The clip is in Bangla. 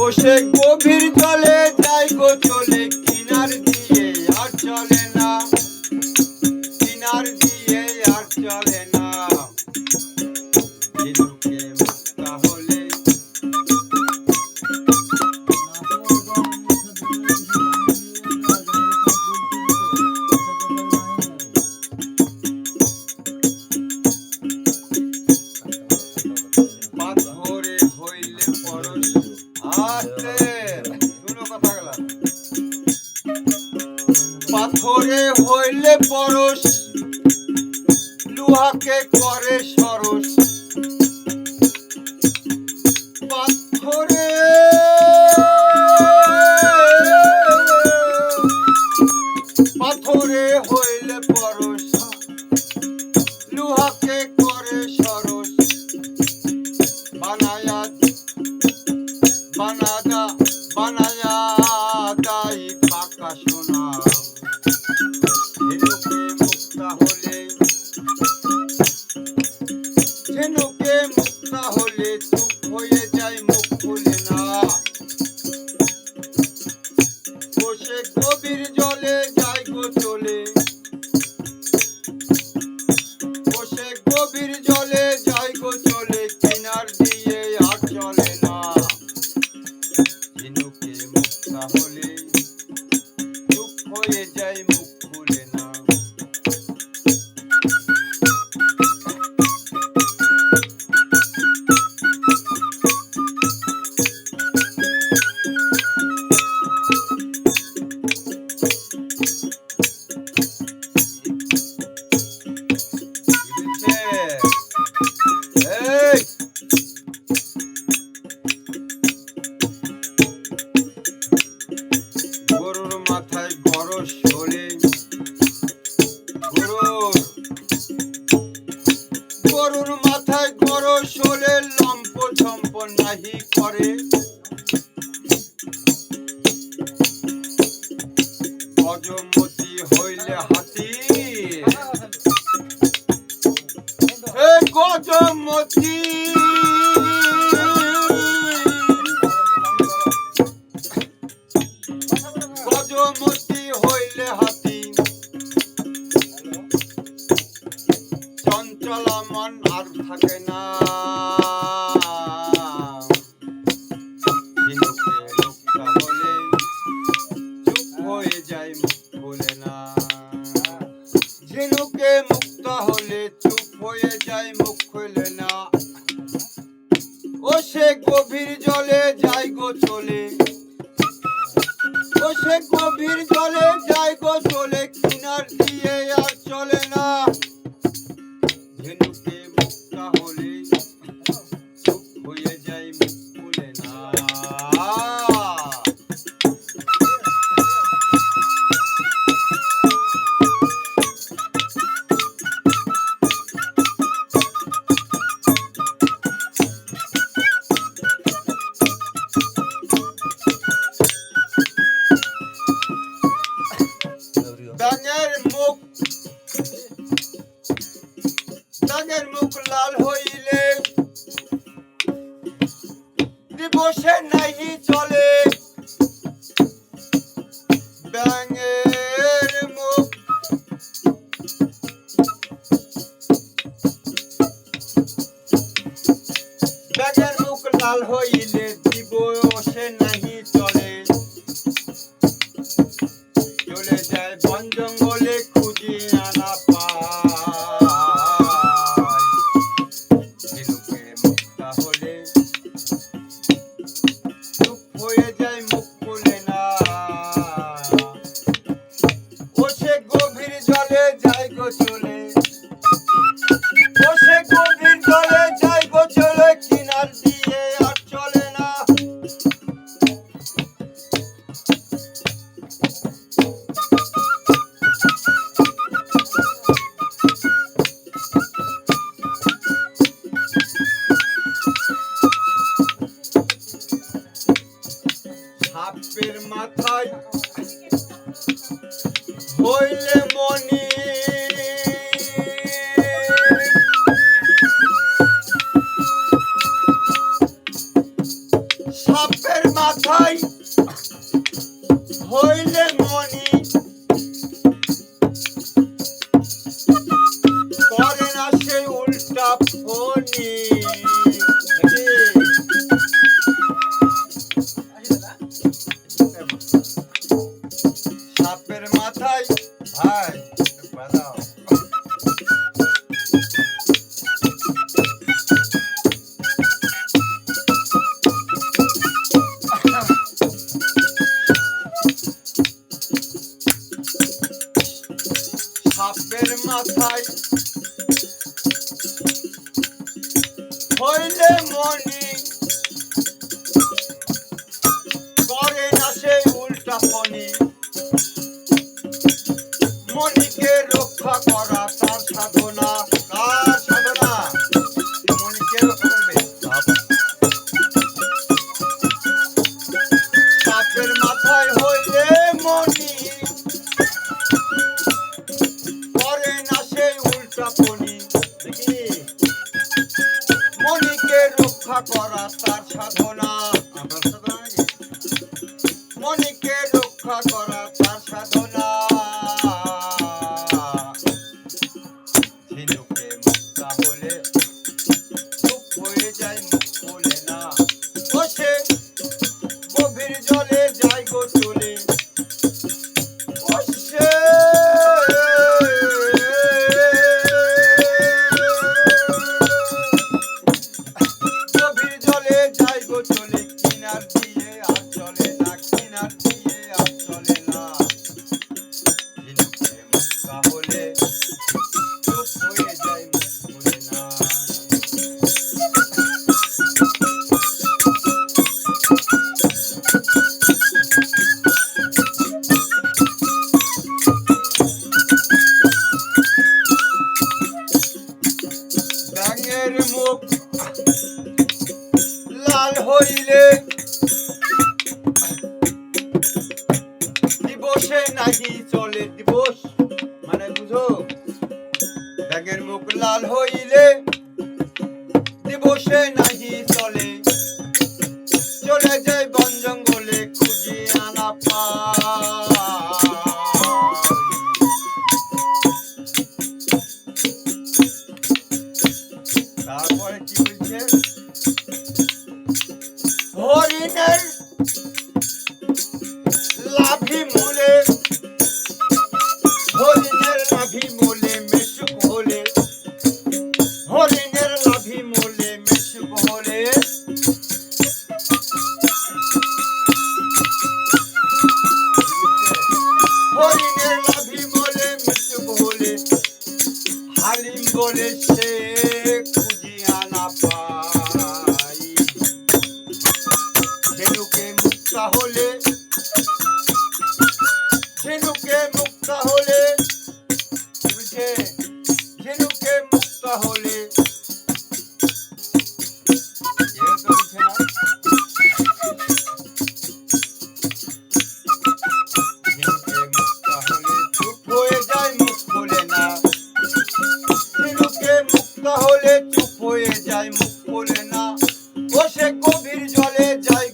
বসে গভীর জলে যাই গো চলে, কিনার দিয়ে আর চলে না, কিনার দিয়ে আর চলে না। ঝিনুকে মুক্তা হলে পাথরে হইলে পরশ, আস্তে শুনো কথাগুলা, পাথরে হইলে পরশ, লোহাকে করে সরস। পাথরে পাথরে হইলে পরশ, লোহাকে করে সরস। বানায়া বানায়া বানায়া দাই পাকা সোনা। ঝিনুকে মুক্তা হলে, ঝিনুকে মুক্তা হলে চুপ হয়ে যায়, মুখ খুলে না। বসে গভীর জলে যাই গো চলে, বসে গভীর জলে যাই গো চলে, কিনার দিয়ে আর চলে না। ঝিনুকে মুক্তা হলে চুপ হয়ে যায়, মুখ খুলে না। এই গরুর মাথায় গরস হলে, গরুর মাথায় গরস হলে লম্প ঝম্প নাহি করে। গজমতি হইলে হাতি, গজমতি গজমতি হইলে হাতি, চঞ্চলা মন আর থাকে না। ঝিনুকে মুক্তা হলে চুপ হয়ে যায়, মুখ খুলে না। ঝিনুকে মুক্তা হলে চুপ হয়ে যায়, মুখ খুলে না। ও সে গভীর জলে যাই গো চলে, ও সে গভীর জলে যাই গো চলে, কিনার দিয়ে আর চলে না। ঝিনুকে মুক্তা হলে চুপ হয়ে যায়, মুখ খুলে না। ডাঙের মুখ, ডাঙের মুখ লাল হইলে দিবসে নাহি চলে। ডাঙের মুখ, ডাঙের মুখ লাল হইলে দিবসে নাহি চলে। চলে যায় বন জঙ্গলে খুঁজি আনা পায়। ঝিনুকে মুক্তা হলে চুপ হয়ে যায়, মুখ খুলে না। ও সে গভীর জলে যাই গো চলে, ও সে গভীর জলে যাই গো চলে, কিনার দিয়ে আর চলে না। সাপের মাথায় হইলে মনি, সাপের মাথায় হইলে মনি করে না সে উল্টা ফনি। সাপের মাথায় ভাই বাজাও। সাপের মাথায় হইলে মনি করে না সেই উল্টা ফনি। মনিকে রক্ষা করা তার সাধনা। কার সাধনা? মনিকে রক্ষা করবে সাপের মাথায় হইলে মনি করে না সেই উল্টা ফনি। দেখি মনিকে রক্ষা করা তার সাধনা। আমার সাধনা নাকি? মনিকে রক্ষা করা তার সাধনা। ঝিনুকে মুক্তা হলে চুপ হয়ে যায়, মুখ খোলে না। বসে গভীর জলে যায় গো চলে। বসে গভীর জলে যায় গো চলে। কিনার দিয়ে আর চলে না, কিনার দিয়ে আর চলে না। ঝিনুকে মুক্তা হলে চুপ হয়ে যায়, মুখ খোলে না। ব্যাঙের মুখ লাল হইলে দিবসে নাহি চলে। দিবস মানে বুঝো, ব্যাঙের মুখ লাল হইলে দিবসে নাহি চলে। চলে যায় বন জঙ্গলে খুঁজি আনা পায়। তারপরে কি বলছে? হরিণের লাভি মূলে, হরিণের লাভি মূলে মেশুক হলে। হরিণের লাভি মূলে মেশুক হলে। হরিণের লাভি মূলে মেশুক হলে। হালিম বলে সে খুঁজি আনা পাই। ঝিনুকে মুক্তা হলে, ঝিনুকে মুক্তা হলে, বুঝে ঝিনুকে মুক্তা হলে। বুঝে না? ঝিনুকে মুক্তা হলে চুপ হয়ে যায়, মুখ খোলে না। ঝিনুকে মুক্তা হলে চুপ হয়ে যায়, মুখ খোলে না। বসে গভীর জলে যায়